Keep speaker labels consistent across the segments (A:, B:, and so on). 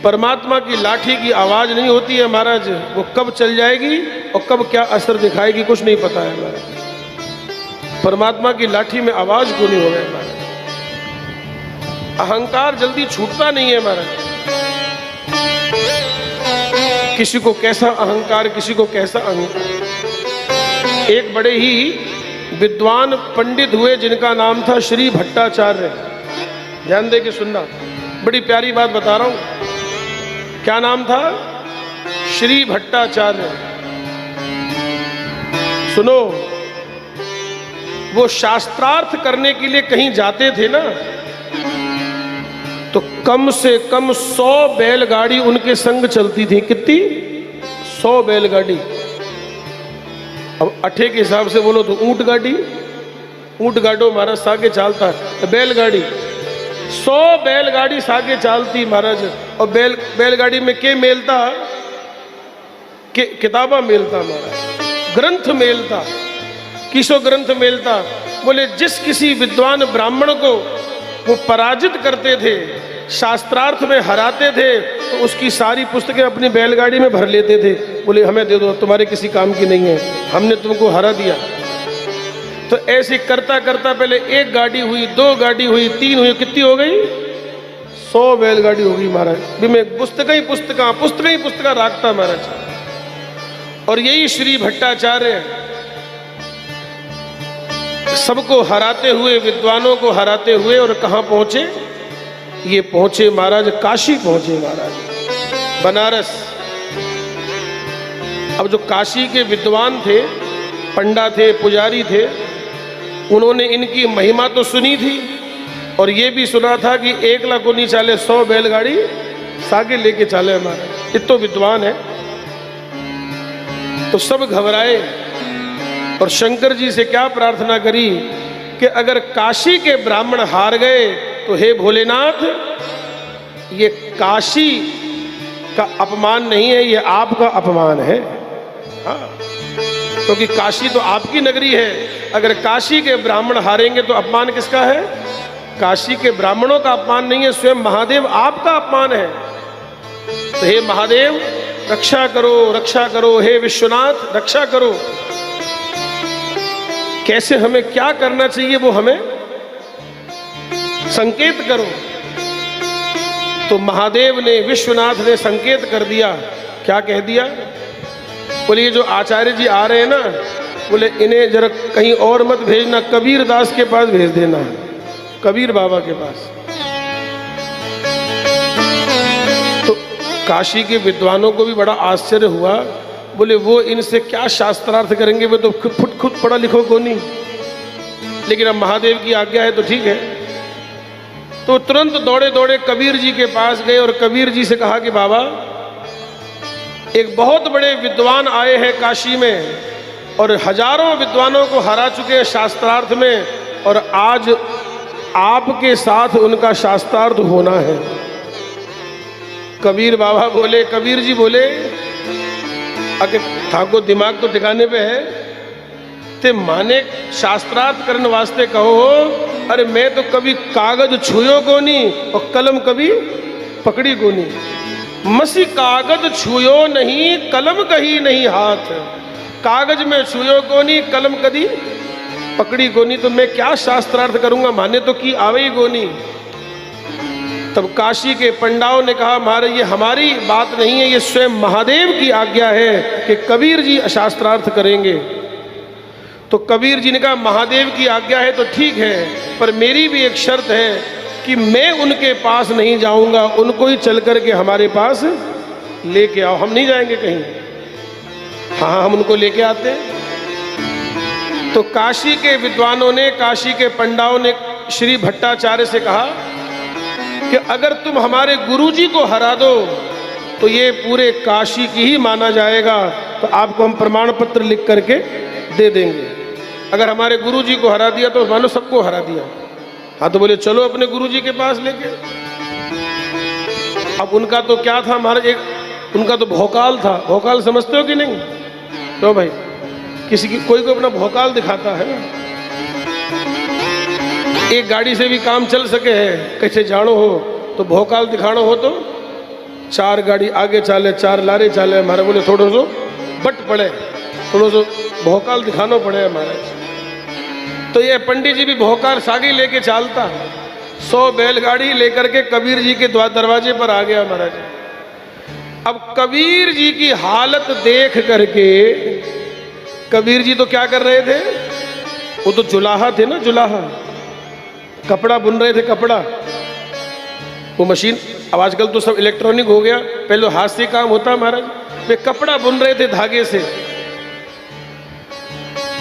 A: परमात्मा की लाठी की आवाज नहीं होती है महाराज, वो कब चल जाएगी और कब क्या असर दिखाएगी कुछ नहीं पता है महाराज। परमात्मा की लाठी में आवाज क्यों नहीं हो गया महाराज। अहंकार जल्दी छूटता नहीं है महाराज। किसी को कैसा अहंकार, किसी को कैसा अहंकार। एक बड़े ही विद्वान पंडित हुए जिनका नाम था श्री भट्टाचार्य। ध्यान दे के सुनना, बड़ी प्यारी बात बता रहा हूं। क्या नाम था? श्री भट्टाचार्य। सुनो, वो शास्त्रार्थ करने के लिए कहीं जाते थे ना, तो कम से कम 100 बैलगाड़ी उनके संग चलती थी। कितनी? 100 बैलगाड़ी। अब अठे के हिसाब से बोलो तो ऊंट गाड़ी, ऊंट गाडो महाराज सागे चालता है। बैलगाड़ी 100 बैलगाड़ी सागे चालती महाराज। और बैलगाड़ी में के मेलता के किताबा मेलता महाराज, ग्रंथ मेलता। किसो ग्रंथ मेलता? बोले जिस किसी विद्वान ब्राह्मण को वो पराजित करते थे, शास्त्रार्थ में हराते थे, तो उसकी सारी पुस्तकें अपनी बैलगाड़ी में भर लेते थे। बोले हमें दे दो, तुम्हारे किसी काम की नहीं है, हमने तुमको हरा दिया। तो ऐसे करता करता पहले 1 गाड़ी हुई, 2 गाड़ी हुई, 3 हुई, कितनी हो गई? 100 बैलगाड़ी हो गई महाराज। भी मैं पुस्तक ही पुस्तका राखता महाराज। और यही श्री भट्टाचार्य सबको हराते हुए, विद्वानों को हराते हुए, और कहां पहुंचे? ये पहुंचे महाराज, काशी पहुंचे महाराज, बनारस। अब जो काशी के विद्वान थे, पंडा थे, पुजारी थे, उन्होंने इनकी महिमा तो सुनी थी और ये भी सुना था कि 1 लाख को नहीं चाले 100 बैलगाड़ी सागे लेके चाले हमारे, इतो विद्वान है। तो सब घबराए और शंकर जी से क्या प्रार्थना करी कि अगर काशी के ब्राह्मण हार गए तो हे भोलेनाथ, ये काशी का अपमान नहीं है, ये आपका अपमान है। हाँ, क्योंकि काशी तो आपकी नगरी है। अगर काशी के ब्राह्मण हारेंगे तो अपमान किसका है? काशी के ब्राह्मणों का अपमान नहीं है, स्वयं महादेव आपका अपमान है। तो हे महादेव रक्षा करो, रक्षा करो, हे विश्वनाथ रक्षा करो। कैसे, हमें क्या करना चाहिए वो हमें संकेत करो। तो महादेव ने, विश्वनाथ ने संकेत कर दिया। क्या कह दिया? बोले ये जो आचार्य जी आ रहे हैं ना, बोले इन्हें जरा कहीं और मत भेजना, कबीर दास के पास भेज देना, कबीर बाबा के पास। तो काशी के विद्वानों को भी बड़ा आश्चर्य हुआ। बोले वो इनसे क्या शास्त्रार्थ करेंगे, वो तो खुद पढ़ा लिखो को नहीं। लेकिन अब महादेव की आज्ञा है तो ठीक है। तो तुरंत दौड़े दौड़े कबीर जी के पास गए और कबीर जी से कहा कि बाबा, एक बहुत बड़े विद्वान आए हैं काशी में और हजारों विद्वानों को हरा चुके हैं शास्त्रार्थ में, और आज आपके साथ उनका शास्त्रार्थ होना है। कबीर बाबा बोले, कबीर जी बोले, अगर थाको दिमाग तो ठिकाने पे है, ते माने शास्त्रार्थ करने वास्ते कहो। अरे मैं तो कभी कागज छुयो को नहीं और कलम कभी पकड़ी को नहीं। मसी कागज छुयो नहीं, कलम कहीं नहीं हाथ। कागज में छुयो को नहीं, कलम कभी पकड़ी को नहीं, तो मैं क्या शास्त्रार्थ करूंगा, माने तो की आवे ही को नहीं। तब काशी के पंडाओं ने कहा, महाराज ये हमारी बात नहीं है, ये स्वयं महादेव की आज्ञा है कि कबीर जी शास्त्रार्थ करेंगे। तो कबीर जी ने कहा, महादेव की आज्ञा है तो ठीक है, पर मेरी भी एक शर्त है कि मैं उनके पास नहीं जाऊंगा, उनको ही चल करके हमारे पास लेके आओ, हम नहीं जाएंगे कहीं। हाँ, हम उनको लेके आते। तो काशी के विद्वानों ने, काशी के पंडाओं ने श्री भट्टाचार्य से कहा कि अगर तुम हमारे गुरुजी को हरा दो तो ये पूरे काशी की ही माना जाएगा, तो आपको हम प्रमाण पत्र लिख करके दे देंगे। अगर हमारे गुरुजी को हरा दिया तो मानो सबको हरा दिया। हाँ, तो बोले चलो अपने गुरुजी के पास लेके। अब उनका तो क्या था महाराज, एक उनका तो भौकाल था। भौकाल समझते हो कि नहीं? तो भाई किसी की कोई अपना भौकाल दिखाता है। एक गाड़ी से भी काम चल सके है, कैसे जानो हो तो भौकाल दिखानो हो तो 4 गाड़ी आगे चाले, 4 लारे चाले। हमारे बोले थोड़ो सो बट पड़े, थोड़ो सो भौकाल दिखाना पड़े महाराज। तो ये पंडित जी भी भौकाल सागी लेके चालता, 100 बैलगाड़ी लेकर के कबीर जी के दरवाजे पर आ गया महाराज। अब कबीर जी की हालत देख करके, कबीर जी तो क्या कर रहे थे, वो तो जुलाहा थे ना, जुलाहा, कपड़ा बुन रहे थे, कपड़ा। वो मशीन, अब आजकल तो सब इलेक्ट्रॉनिक हो गया, पहले हाथ से काम होता महाराज। वे कपड़ा बुन रहे थे धागे से।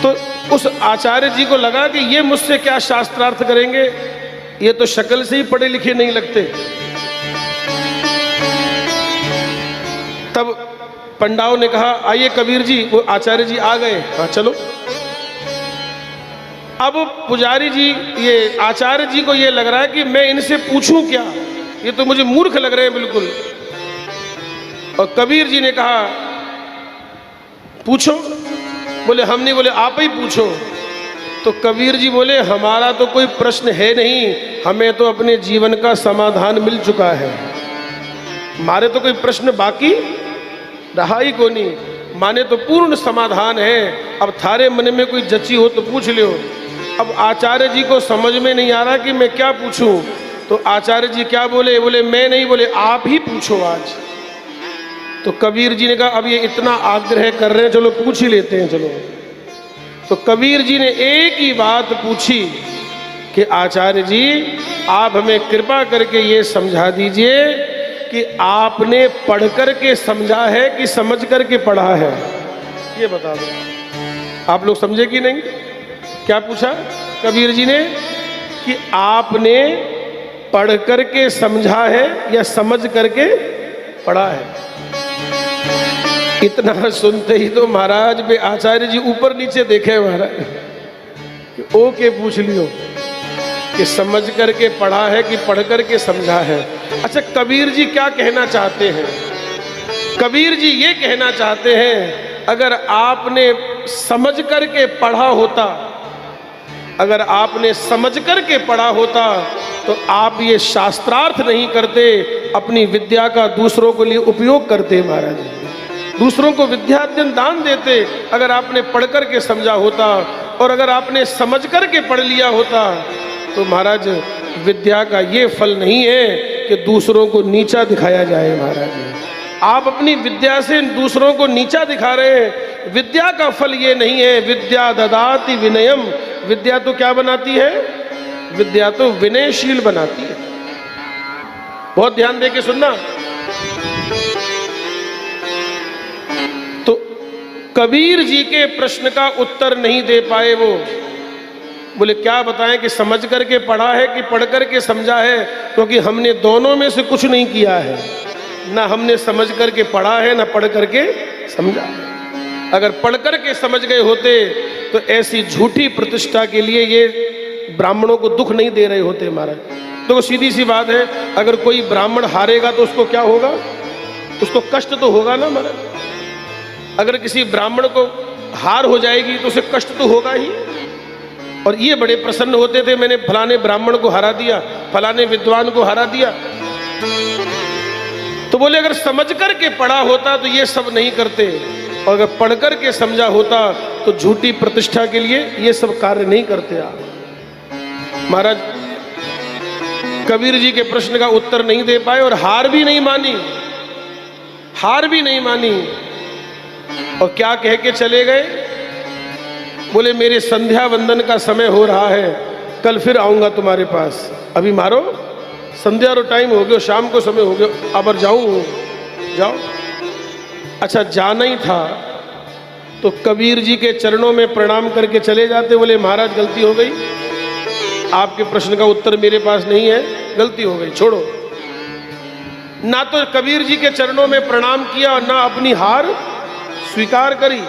A: तो उस आचार्य जी को लगा कि ये मुझसे क्या शास्त्रार्थ करेंगे, ये तो शक्ल से ही पढ़े लिखे नहीं लगते। तब पंडाओं ने कहा आइए कबीर जी। वो आचार्य जी आ गए, हाँ चलो। अब पुजारी जी, ये आचार्य जी को ये लग रहा है कि मैं इनसे पूछूं क्या, ये तो मुझे मूर्ख लग रहे हैं बिल्कुल। और कबीर जी ने कहा पूछो। बोले हम नहीं, बोले आप ही पूछो। तो कबीर जी बोले हमारा तो कोई प्रश्न है नहीं, हमें तो अपने जीवन का समाधान मिल चुका है, हमारे तो कोई प्रश्न बाकी रहा ही को नहीं, माने तो पूर्ण समाधान है। अब थारे मन में कोई जची हो तो पूछ लो। अब आचार्य जी को समझ में नहीं आ रहा कि मैं क्या पूछूं। तो आचार्य जी क्या बोले, बोले मैं नहीं, बोले आप ही पूछो आज। तो कबीर जी ने कहा अब ये इतना आग्रह कर रहे हैं, चलो पूछ ही लेते हैं, चलो। तो कबीर जी ने एक ही बात पूछी कि आचार्य जी आप हमें कृपा करके ये समझा दीजिए कि आपने पढ़ कर के समझा है कि समझ कर के पढ़ा है, ये बता दो। आप लोग समझे कि नहीं? क्या पूछा कबीर जी ने कि आपने पढ़ कर के समझा है या समझ करके पढ़ा है। इतना सुनते ही तो महाराज बे आचार्य जी ऊपर नीचे देखे महाराज कि ओके पूछ लियो कि समझ करके पढ़ा है कि पढ़ करके समझा है। अच्छा कबीर जी क्या कहना चाहते हैं? कबीर जी ये कहना चाहते हैं अगर आपने समझ करके पढ़ा होता, अगर आपने समझ करके पढ़ा होता तो आप ये शास्त्रार्थ नहीं करते, अपनी विद्या का दूसरों के लिए उपयोग करते महाराज, दूसरों को विद्याध्ययन दान देते। अगर आपने पढ़ करके समझा होता और अगर आपने समझ करके पढ़ लिया होता तो महाराज विद्या का ये फल नहीं है कि दूसरों को नीचा दिखाया जाए। महाराज आप अपनी विद्या से दूसरों को नीचा दिखा रहे हैं। विद्या का फल ये नहीं है। विद्या ददाति विनयम, विद्या तो क्या बनाती है? विद्या तो विनयशील बनाती है। बहुत ध्यान दे के सुनना। तो कबीर जी के प्रश्न का उत्तर नहीं दे पाए वो। बोले क्या बताएं कि समझ करके पढ़ा है कि पढ़ करके समझा है, क्योंकि हमने दोनों में से कुछ नहीं किया है, ना हमने समझ करके पढ़ा है ना पढ़ करके समझा है। अगर पढ़ करके समझ गए होते तो ऐसी झूठी प्रतिष्ठा के लिए ये ब्राह्मणों को दुख नहीं दे रहे होते महाराज। तो सीधी सी बात है, अगर कोई ब्राह्मण हारेगा तो उसको क्या होगा? उसको कष्ट तो होगा ना महाराज। अगर किसी ब्राह्मण को हार हो जाएगी तो उसे कष्ट तो होगा ही। और ये बड़े प्रसन्न होते थे, मैंने फलाने ब्राह्मण को हरा दिया, फलाने विद्वान को हरा दिया। तो बोले अगर समझ करके पढ़ा होता तो ये सब नहीं करते, और अगर पढ़ करके समझा होता तो झूठी प्रतिष्ठा के लिए ये सब कार्य नहीं करते आप। महाराज कबीर जी के प्रश्न का उत्तर नहीं दे पाए और हार भी नहीं मानी, हार भी नहीं मानी। और क्या कह के चले गए? बोले मेरे संध्या वंदन का समय हो रहा है, कल फिर आऊंगा तुम्हारे पास। अभी मारो संध्या रो टाइम हो गया, शाम को समय हो गया, अब जाऊं। जाओ। अच्छा जाना ही था तो कबीर जी के चरणों में प्रणाम करके चले जाते। बोले महाराज गलती हो गई, आपके प्रश्न का उत्तर मेरे पास नहीं है, गलती हो गई, छोड़ो। ना तो कबीर जी के चरणों में प्रणाम किया और ना अपनी हार स्वीकार करी,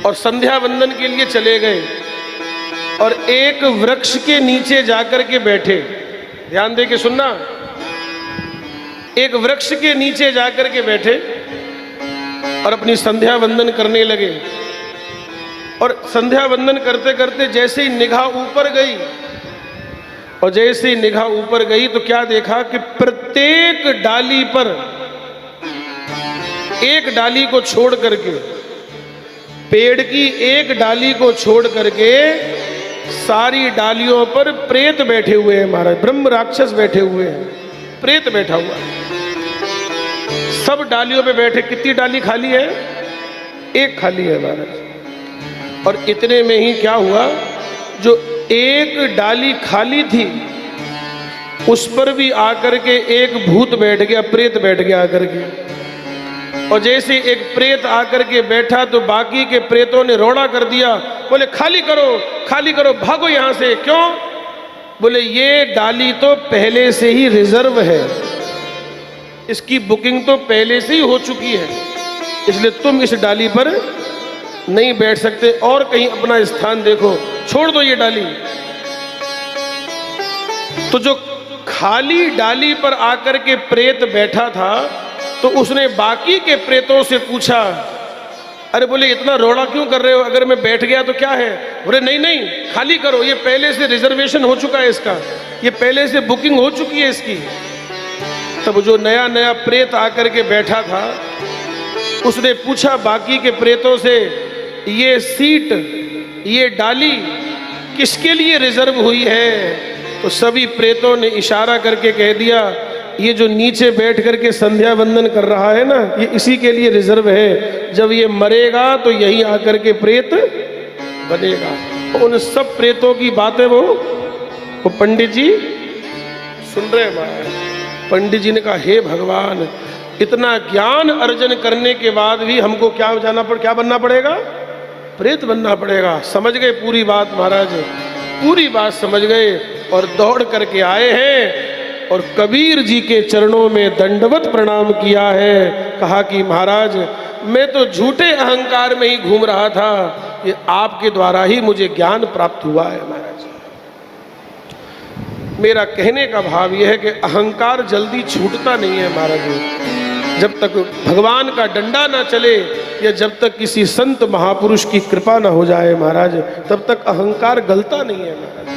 A: और संध्या वंदन के लिए चले गए और एक वृक्ष के नीचे जाकर के बैठे। ध्यान दे के सुनना। एक वृक्ष के नीचे जाकर के बैठे और अपनी संध्या वंदन करने लगे। और संध्या वंदन करते करते जैसे ही निगाह ऊपर गई और जैसे ही निगाह ऊपर गई तो क्या देखा कि प्रत्येक डाली पर, एक डाली को छोड़ करके, पेड़ की एक डाली को छोड़ करके सारी डालियों पर प्रेत बैठे हुए हैं महाराज, ब्रह्म राक्षस बैठे हुए हैं, प्रेत बैठा हुआ है। सब डालियों पे बैठे। कितनी डाली खाली है? एक खाली है महाराज। और इतने में ही क्या हुआ, जो एक डाली खाली थी उस पर भी आकर के एक भूत बैठ गया, प्रेत बैठ गया आकर के। और जैसे एक प्रेत आकर के बैठा तो बाकी के प्रेतों ने रोड़ा कर दिया, बोले खाली करो, खाली करो, भागो यहां से। क्यों? बोले ये डाली तो पहले से ही रिजर्व है, इसकी बुकिंग तो पहले से ही हो चुकी है, इसलिए तुम इस डाली पर नहीं बैठ सकते, और कहीं अपना स्थान देखो, छोड़ दो ये डाली। तो जो खाली डाली पर आकर के प्रेत बैठा था तो उसने बाकी के प्रेतों से पूछा, अरे बोले इतना रोड़ा क्यों कर रहे हो, अगर मैं बैठ गया तो क्या है? बोले नहीं नहीं, खाली करो, ये पहले से रिजर्वेशन हो चुका है इसका, ये पहले से बुकिंग हो चुकी है इसकी। तब जो नया नया प्रेत आकर के बैठा था उसने पूछा बाकी के प्रेतों से, ये सीट, ये डाली किसके लिए रिजर्व हुई है? तो सभी प्रेतों ने इशारा करके कह दिया, ये जो नीचे बैठ करके संध्या वंदन कर रहा है ना, ये इसी के लिए रिजर्व है, जब ये मरेगा तो यहीं आकर के प्रेत बनेगा। उन सब प्रेतों की बातें वो पंडित जी सुन रहे हैं। पंडित जी ने कहा, हे भगवान, इतना ज्ञान अर्जन करने के बाद भी हमको क्या बनना पड़ेगा? प्रेत बनना पड़ेगा। समझ गए पूरी बात महाराज, पूरी बात समझ गए और दौड़ करके आए हैं और कबीर जी के चरणों में दंडवत प्रणाम किया है। कहा कि महाराज मैं तो झूठे अहंकार में ही घूम रहा था, ये आपके द्वारा ही मुझे ज्ञान प्राप्त हुआ है महाराज। मेरा कहने का भाव यह है कि अहंकार जल्दी छूटता नहीं है महाराज। जब तक भगवान का डंडा ना चले या जब तक किसी संत महापुरुष की कृपा ना हो जाए महाराज, तब तक अहंकार गलता नहीं है महाराज।